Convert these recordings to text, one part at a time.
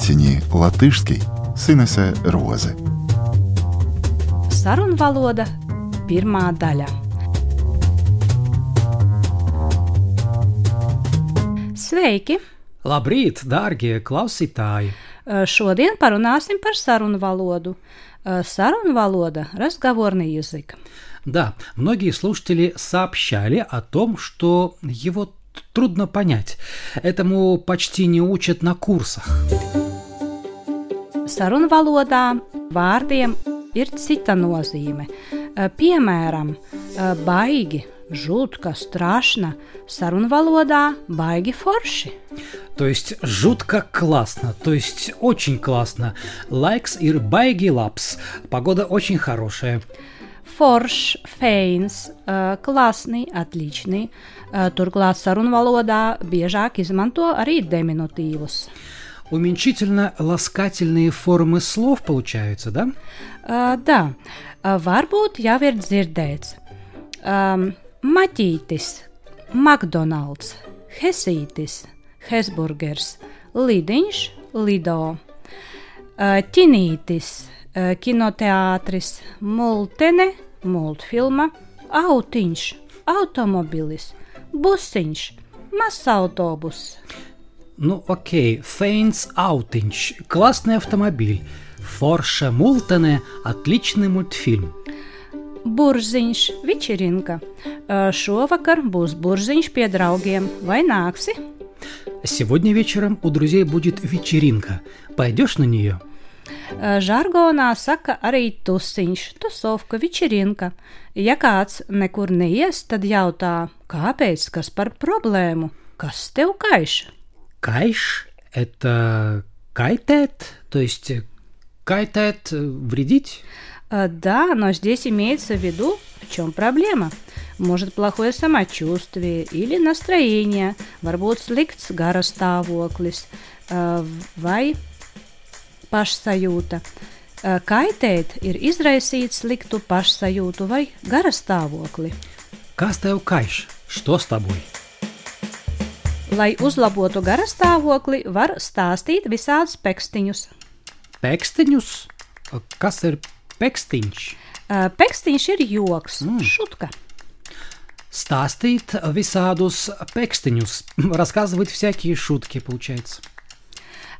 Latini latышский Sinese Roze. Sarunvaloda pirmā daļa. Sveiki! Labrīt, dārgie klausītāji! Šodien parunāsim par sarunvaloду. Sarунвалода – разговорный язык. Да, многие слушатели сообщали о том, что его трудно понять. Этому почти не учат на курсах. Sarunvalodā vārdiem ir cita nozīme. Piemēram, baigi, žutka, страшно. Sarunvalodā baigi forši. То есть жутко классно, то есть очень классно. Laiks ir baigi labs. Погода очень хорошая. Forš, feins, klasni, отличный. Turklāt sarunvalodā biežāk izmanto arī diminutīvus. Уменьшительно-ласкательные формы слов получаются, да? Да, varbūt jau ir dzirdēts. Maķītis, McDonald's, Hesītis, Hesburgers, Lidiņš, Lido, Ķinītis, kinoteātris, multene, multfilma, autiņš, automobilis, busiņš, mazs autobus. Ну, окей, Фейнс Аутинч, классный автомобиль. Форша Мултене, отличный мультфильм. Burziņš, Vičirinka. Šovakar būs burziņš pie draugiem. Vai nāksi? Сегодня вечером у друзей будет вечеринка. Пойдешь на нее? Žargonā saka arī tusiņš, tusovka, Vičirinka. Ja kāds nekur neies, tad jautā, kāpēc, kas par problēmu, kas tev kaiš? Кайш – это кайтет, то есть кайтет – вредить? Да, но здесь имеется в виду, в чем проблема. Может, плохое самочувствие или настроение, varbūt slikts garastāvoklis vai pašsajūta. Kaitēt ir izraisīt sliktu pašsajūtu vai garastāvokli. Kas tev kaiš? Что с тобой? Lai uzlabotu garastāvokli, var stāstīt visādus pekstiņus. Pekstiņus? Kas ir pekstiņš? Pekstiņš ir joks, šutka. Stāstīt visādus pekstiņus, рассказывать всякие шутки, получается.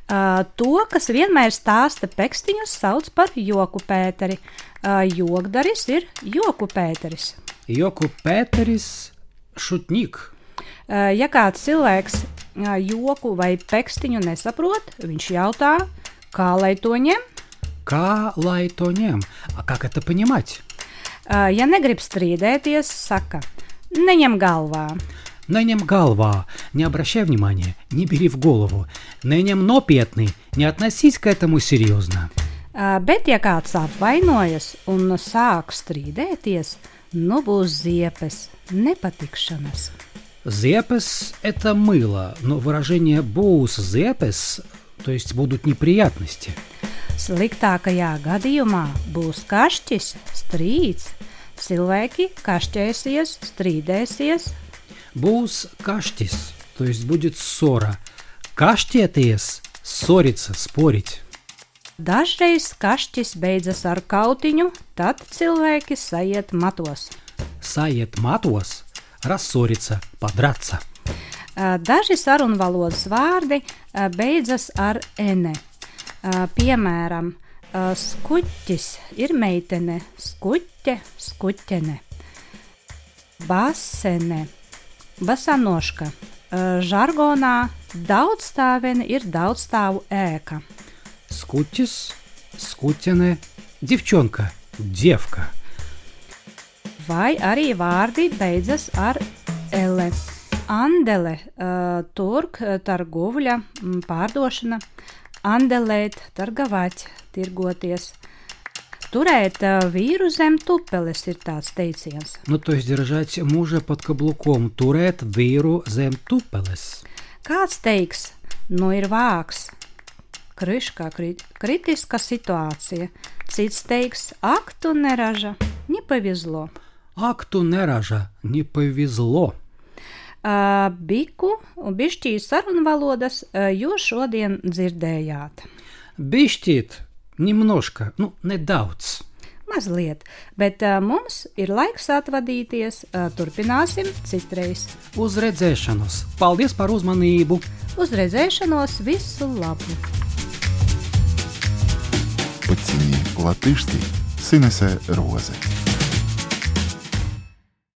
To, kas vienmēr stāsta pekstiņus, sauc par joku pēteri. Jokdaris ir joku pēteris. Joku pēteris – šutnik. Ja kāds cilvēks joku vai pekstiņu nesaprot, viņš jautā, kā lai to ņem? Kā lai to ņem? А как это понимать? Ja negrib strīdēties, saka, neņem galvā. Neņem galvā, не обращай внимания, не бери в голову. Neņem nopietni, не относись к этому серьезно. Bet ja kāds apvainojas un sāk strīdēties, nu būs ziepes, nepatikšanas. Ziepes – это мыло, но выражение būs ziepes, то есть будут неприятности. Sliktākajā gadījumā būs kašķis, strīds, cilvēki kašķēsies, strīdēsies. Būs kašķis, то есть будет ссора. Kašķieties – ссориться, спорить. Dažreiz kašķis beidzas ar kautiņu, tad cilvēki sajiet matos. Sajiet matos – рассориться, подраться. Daži sarunvalodas vārdi beidzas ar ene. Piemēram, skuķis ir meitene, skuķe, skuķene. Basene, basanoška. Žargonā daudzstāvene ir daudzstāvu ēka. Скутис, скутене, девчонка, девка. Vai arī vārdi beidzas ar ele. Andele, turk, targovļa, pārdošana. Andelēt, targavāt, tirgoties. Turēt vīru zem tupeles ir tāds teiciens. Ну, то есть держать мужа под каблуком. Турēt vīru zem tupeles. Kāds teiks, nu ir vāks. Kriškā kritiska situācija. Cits teiks, ak, tu neraža, не повезло. Ak, tu neraža, не повезло. Biku un bišķī sarunvalodas jūs šodien dzirdējāt. Bišķīt, немножко, nedaudz. Mazliet, bet mums ir laiks atvadīties. Turpināsim citreiz. Uz redzēšanos! Paldies par uzmanību! Uz redzēšanos, visu labu! Подціні латишський Синесе Розе.